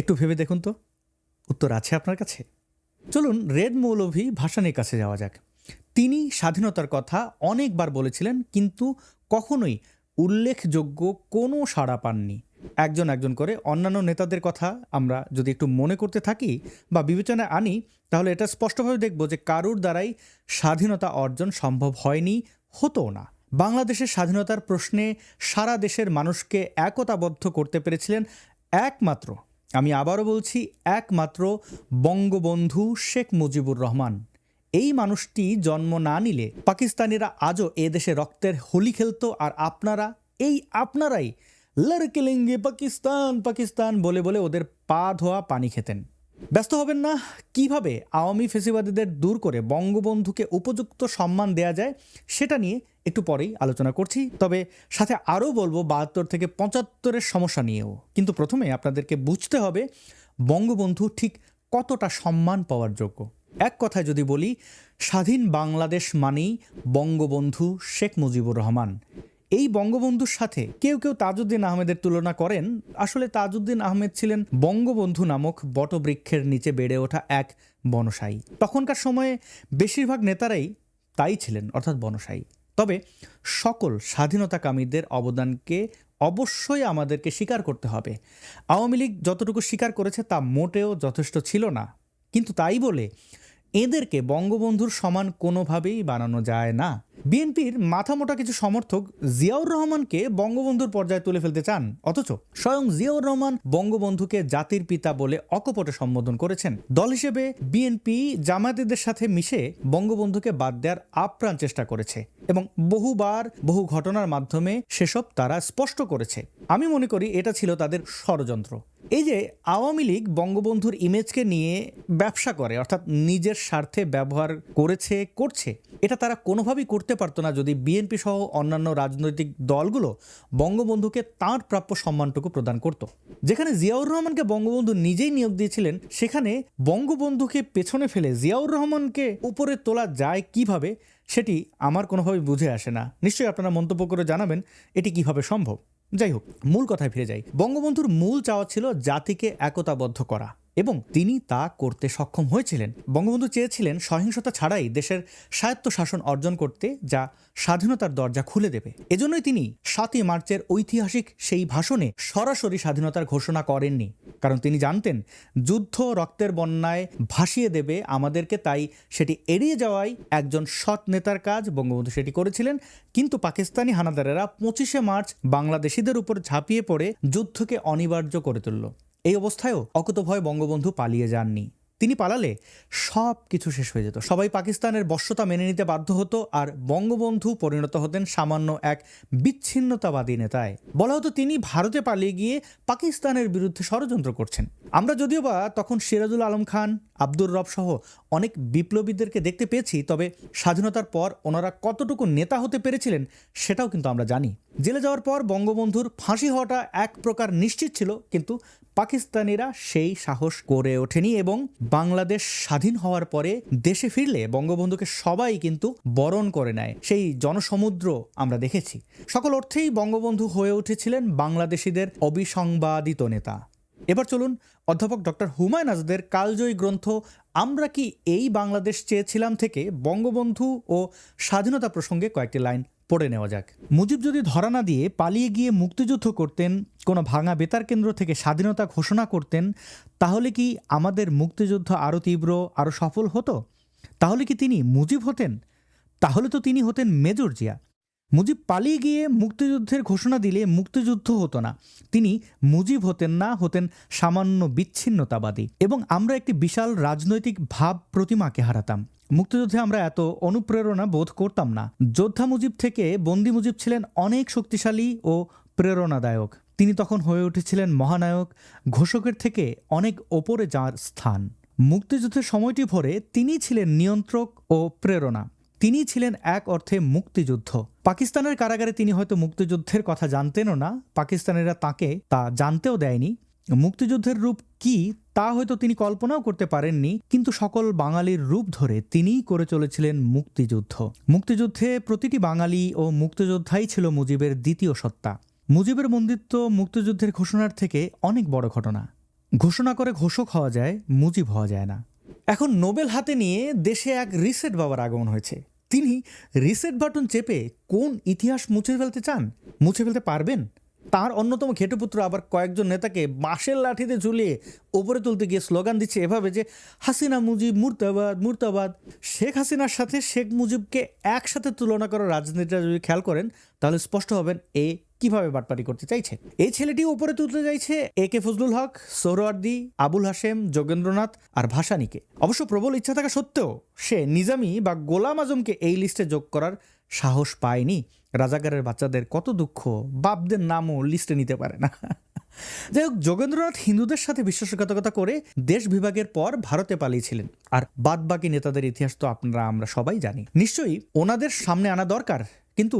একটু ভেবে দেখুন তো, উত্তর আছে আপনার কাছে? চলুন রেড মৌলভী ভাসানীর কাছে যাওয়া যাক। তিনি স্বাধীনতার কথা অনেকবার বলেছিলেন, কিন্তু কখনোই উল্লেখযোগ্য কোনো সাড়া পাননি। একজন একজন করে অন্যান্য নেতাদের কথা আমরা যদি একটু মনে করতে থাকি বা বিবেচনায় আনি, তাহলে এটা স্পষ্টভাবে দেখব যে কারুর দ্বারাই স্বাধীনতা অর্জন সম্ভব হয়নি, হতো না। বাংলাদেশের স্বাধীনতার প্রশ্নে সারা দেশের মানুষকে একতাবদ্ধ করতে পেরেছিলেন একমাত্র, আমি আবারও বলছি, একমাত্র বঙ্গবন্ধু শেখ মুজিবুর রহমান। এই মানুষটি জন্ম না নিলে পাকিস্তানিরা আজও এ দেশে রক্তের হোলি খেলতো, আর আপনারাই লড়কে লেঙ্গে পাকিস্তান পাকিস্তান বলে বলে ওদের পা ধোয়া পানি খেতেন। ব্যস্ত হবেন না, কিভাবে আওয়ামী ফেসিবাদীদের দূর করে বঙ্গবন্ধুকে উপযুক্ত সম্মান দেয়া যায় সেটা নিয়ে একটু পরেই আলোচনা করছি। তবে সাথে আরও বলবো ৭২ থেকে ৭৫-এর সমস্যা নিয়েও। কিন্তু প্রথমে আপনাদেরকে বুঝতে হবে বঙ্গবন্ধু ঠিক কতটা সম্মান পাওয়ার যোগ্য। এক কথায় যদি বলি, স্বাধীন বাংলাদেশ মানেই বঙ্গবন্ধু শেখ মুজিবুর রহমান। এই বঙ্গবন্ধুর সাথে কেউ কেউ তাজউদ্দিন আহমেদের তুলনা করেন। আসলে তাজউদ্দিন আহমেদ ছিলেন বঙ্গবন্ধু নামক বটবৃক্ষের নিচে বেড়ে ওঠা এক বনসায়ী। তখনকার সময়ে বেশিরভাগ নেতারাই তাই ছিলেন, অর্থাৎ বনসায়ী। তবে সকল স্বাধীনতাকামীদের অবদানকে অবশ্যই আমাদেরকে স্বীকার করতে হবে। আওয়ামী লীগ যতটুকু স্বীকার করেছে তা মোটেও যথেষ্ট ছিল না, কিন্তু তাই বলে এদেরকে বঙ্গবন্ধুর সমান কোনোভাবেই বানানো যায় না। বিএনপির মাথামোটা কিছু সমর্থক জিয়াউর রহমানকে বঙ্গবন্ধুর পর্যায়ে তুলে ফেলতে চান, অথচ স্বয়ং জিয়াউর রহমান বঙ্গবন্ধুকে জাতির পিতা বলে অকপটে সম্বোধন করেছেন। দল হিসেবে বিএনপি জামায়াতীদের সাথে মিশে বঙ্গবন্ধুকে বাদ দেওয়ার আপ্রাণ চেষ্টা করেছে এবং বহুবার বহু ঘটনার মাধ্যমে সেসব তারা স্পষ্ট করেছে। আমি মনে করি এটা ছিল তাদের ষড়যন্ত্র। এই যে আওয়ামী লীগ বঙ্গবন্ধুর ইমেজকে নিয়ে ব্যবসা করে, অর্থাৎ নিজের স্বার্থে ব্যবহার করছে, এটা তারা কোনোভাবেই করতে পারতো না যদি বিএনপি সহ অন্যান্য রাজনৈতিক দলগুলো বঙ্গবন্ধুকে তাঁর প্রাপ্য সম্মানটুকু প্রদান করত। যেখানে জিয়াউর রহমানকে বঙ্গবন্ধু নিজেই নিয়োগ দিয়েছিলেন, সেখানে বঙ্গবন্ধুকে পেছনে ফেলে জিয়াউর রহমানকে উপরে তোলা যায় কিভাবে, সেটি আমার কোনোভাবে বুঝে আসে না। নিশ্চয়ই আপনারা মন্তব্য করে জানাবেন এটি কিভাবে সম্ভব। যাই হোক, মূল কথায় ফিরে যাই। বঙ্গবন্ধুর মূল চাওয়া ছিল জাতিকে একতাবদ্ধ করা, এবং তিনি তা করতে সক্ষম হয়েছিলেন। বঙ্গবন্ধু চেয়েছিলেন সহিংসতা ছাড়াই দেশের স্বায়ত্তশাসন অর্জন করতে, যা স্বাধীনতার দরজা খুলে দেবে। এজন্যই তিনি ৭ই মার্চের ঐতিহাসিক সেই ভাষণে সরাসরি স্বাধীনতার ঘোষণা করেননি, কারণ তিনি জানতেন যুদ্ধ রক্তের বন্যায় ভাসিয়ে দেবে আমাদেরকে। তাই সেটি এড়িয়ে যাওয়াই একজন সৎ নেতার কাজ। বঙ্গবন্ধু সেটি করেছিলেন, কিন্তু পাকিস্তানি হানাদারেরা ২৫শে মার্চ বাংলাদেশিদের উপর ঝাঁপিয়ে পড়ে যুদ্ধকে অনিবার্য করে তুলল। এই অবস্থায়ও অকুতোভয় বঙ্গবন্ধু পালিয়ে যাননি। তিনি পালালে সব কিছু শেষ হয়ে যেত। সবাই পাকিস্তানের বশ্যতা মেনে নিতে বাধ্য হতো, আর বঙ্গবন্ধু পরিণত হতেন সামান্য এক বিচ্ছিন্নতাবাদী নেতায়। বলা হতো তিনি ভারতে পালিয়ে গিয়ে পাকিস্তানের বিরুদ্ধে ষড়যন্ত্র করছেন। আমরা যদিও বা তখন সিরাজুল আলম খান, আব্দুর রব সহ অনেক বিপ্লবীদেরকে দেখতে পেয়েছি, তবে স্বাধীনতার পর ওনারা কতটুকু নেতা হতে পেরেছিলেন সেটাও কিন্তু আমরা জানি। জেলে যাওয়ার পর বঙ্গবন্ধুর ফাঁসি হওয়াটা এক প্রকার নিশ্চিত ছিল, কিন্তু পাকিস্তানিরা সেই সাহস করে ওঠেনি এবং বাংলাদেশ স্বাধীন হওয়ার পরে দেশে ফিরলে বঙ্গবন্ধুকে সবাই কিন্তু বরণ করে নেয়। সেই জনসমুদ্র আমরা দেখেছি। সকল অর্থেই বঙ্গবন্ধু হয়ে উঠেছিলেন বাংলাদেশিদের অবিসংবাদিত নেতা। এবার চলুন অধ্যাপক ডক্টর হুমায়ুন আজাদের কালজয়ী গ্রন্থ আমরা কি এই বাংলাদেশ চেয়েছিলাম থেকে বঙ্গবন্ধু ও স্বাধীনতা প্রসঙ্গে কয়েকটি লাইন পড়ে নেওয়া যাক। মুজিব যদি ধরা না দিয়ে পালিয়ে গিয়ে মুক্তিযুদ্ধ করতেন, কোনো ভাঙা বেতার কেন্দ্র থেকে স্বাধীনতা ঘোষণা করতেন, তাহলে কি আমাদের মুক্তিযুদ্ধ আরও তীব্র, আরও সফল হতো? তাহলে কি তিনি মুজিব হতেন? তাহলে তো তিনি হতেন মেজর জিয়া। মুজিব পালিয়ে গিয়ে মুক্তিযুদ্ধের ঘোষণা দিলে মুক্তিযুদ্ধ হতো না, তিনি মুজিব হতেন না, হতেন সামান্য বিচ্ছিন্নতাবাদী, এবং আমরা একটি বিশাল রাজনৈতিক ভাব প্রতিমাকে হারাতাম। মুক্তিযুদ্ধে আমরা এত অনুপ্রেরণা বোধ করতাম না। যোদ্ধা মুজিব থেকে বন্দি মুজিব ছিলেন অনেক শক্তিশালী ও প্রেরণাদায়ক। তিনি তখন হয়ে উঠেছিলেন মহানায়ক, ঘোষকের থেকে অনেক ওপরে যার স্থান। মুক্তিযুদ্ধের সময়টি ভরে তিনি ছিলেন নিয়ন্ত্রক ও প্রেরণা। তিনি ছিলেন এক অর্থে মুক্তিযুদ্ধ। পাকিস্তানের কারাগারে তিনি হয়তো মুক্তিযুদ্ধের কথা জানতেনও না, পাকিস্তানিরা তাকে তা জানতেও দেয়নি। মুক্তিযুদ্ধের রূপ কি তা হয়তো তিনি কল্পনাও করতে পারেননি, কিন্তু সকল বাঙালির রূপ ধরে তিনিই করে চলেছিলেন মুক্তিযুদ্ধ। মুক্তিযুদ্ধে প্রতিটি বাঙালি ও মুক্তিযোদ্ধাই ছিল মুজিবের দ্বিতীয় সত্তা। মুজিবের বন্দিত্ব মুক্তিযুদ্ধের ঘোষণার থেকে অনেক বড় ঘটনা। ঘোষণা করে ঘোষক হওয়া যায়, মুজিব হওয়া যায় না। এখন নোবেল হাতে নিয়ে দেশে এক রিসেট বাবার আগমন হয়েছে। তিনি রিসেট বাটন চেপে কোন ইতিহাস মুছে ফেলতে চান? মুছে ফেলতে পারবেন? তার অন্যতম ঘেটুপুত্র আবার কয়েকজন নেতাকে বাঁশের লাঠিতে ঝুলিয়ে ওপরে তুলতে গিয়ে স্লোগান দিচ্ছে এভাবে যে হাসিনা মুজিব মুর্দাবাদ মুর্দাবাদ। শেখ হাসিনার সাথে শেখ মুজিবকে একসাথে তুলনা করার রাজনীতিটা যদি খেয়াল করেন তাহলে স্পষ্ট হবেন এ কিভাবে বাটপারি করতে চাইছে। এই ছেলেটি উপরে তুলতে চাইছে একে ফজলুল হক, সোহরাওয়ার্দী, আবুল হাশেম, যোগেন্দ্রনাথ আর ভাসানীকে। অবশ্য প্রবল ইচ্ছা থাকা সত্ত্বেও সে নিজামী বা গোলাম আজমকে এই লিস্টে যোগ করার সাহস পায়নি। রাজাকারের বাচ্চাদের কত দুঃখ, বাপদের নামও লিস্টে নিতে পারে না। যাই হোক, যোগেন্দ্রনাথ হিন্দুদের সাথে বিশ্বাসঘাতকতা করে দেশ বিভাগের পর ভারতে পালিয়েছিলেন। আর বাদ বাকি নেতাদের ইতিহাস তো আমরা সবাই জানি। নিশ্চয়ই ওনাদের সামনে আনা দরকার, কিন্তু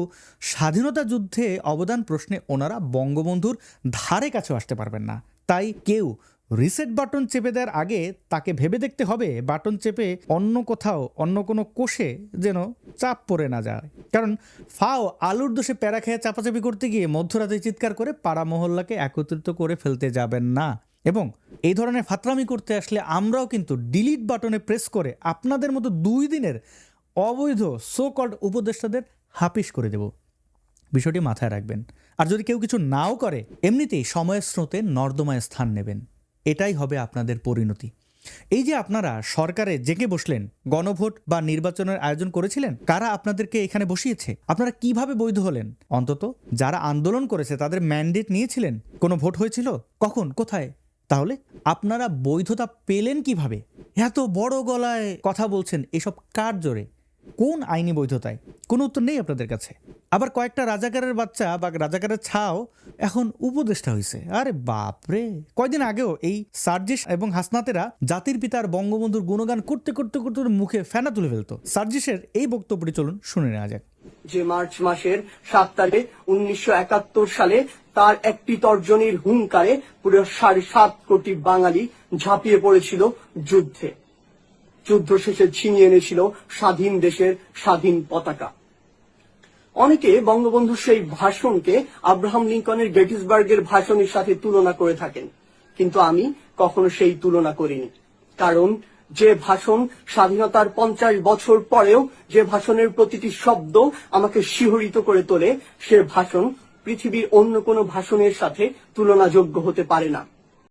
স্বাধীনতা যুদ্ধে অবদান প্রশ্নে ওনারা বঙ্গবন্ধুর ধারে কাছেও আসতে পারবেন না। তাই কেউ রিসেট বাটন চেপে দেওয়ার আগে তাকে ভেবে দেখতে হবে বাটন চেপে অন্য কোথাও অন্য কোনো কোষে যেন চাপ পড়ে না যায়। কারণ ফাও আলুর দোষে প্যারা খেয়ে চাপাচাপি করতে গিয়ে মধ্যরাতে চিৎকার করে পাড়া মহল্লাকে একত্রিত করে ফেলতে যাবেন না। এবং এই ধরনের ফাতরামি করতে আসলে আমরাও কিন্তু ডিলিট বাটনে প্রেস করে আপনাদের মতো 2 দিনের অবৈধ সো কল্ড উপদেষ্টাদের হাপিস করে দেব। বিষয়টি মাথায় রাখবেন। আর যদি কেউ কিছু নাও করে, এমনিতেই সময়ের স্রোতে নর্দমায় স্থান নেবেন। এটাই হবে আপনাদের পরিণতি। এই যে আপনারা সরকারে জেগে বসলেন, গণভোট বা নির্বাচনের আয়োজন করেছিলেন, কারা আপনাদেরকে এখানে বসিয়েছে? আপনারা কিভাবে বৈধ হলেন? অন্তত যারা আন্দোলন করেছে তাদের ম্যান্ডেট নিয়েছিলেন? কোনো ভোট হয়েছিল? কখন, কোথায়? তাহলে আপনারা বৈধতা পেলেন কিভাবে? এত বড় গলায় কথা বলছেন, এসব কার জোরে? কোন আইনি বৈধতায়? কোনো উত্তর নেই আপনাদের কাছে। আবার কয়েকটা রাজাকারের বাচ্চা বা রাজাকারের ছাও এখন উপদেষ্টা হয়েছে। আরে বাপরে! কয়দিন আগেও এই সার্জিস এবং হাসনাতেরা জাতির পিতার বঙ্গবন্ধুর গুণগান করতে করতে করতে মুখে ফেনা তুলে ফেলতো। সার্জিসের এই বক্তব্যটি চলুন শুনে নেওয়া যাক। যে মার্চ মাসের 7 তারিখে 1971 সালে তার একটি তর্জনীর হুঙ্কারে পুরো 7.5 কোটি বাঙালি ঝাঁপিয়ে পড়েছিল যুদ্ধে। যুদ্ধ শেষে ছিনিয়ে এনেছিল স্বাধীন দেশের স্বাধীন পতাকা। অনেকে বঙ্গবন্ধুর সেই ভাষণকে আব্রাহাম লিঙ্কনের গেটিসবার্গের ভাষণের সাথে তুলনা করে থাকেন, কিন্তু আমি কখনো সেই তুলনা করিনি। কারণ যে ভাষণ স্বাধীনতার 50 বছর পরেও যে ভাষণের প্রতিটি শব্দ আমাকে শিহরিত করে তোলে, সে ভাষণ পৃথিবীর অন্য কোনো ভাষণের সাথে তুলনাযোগ্য হতে পারে না।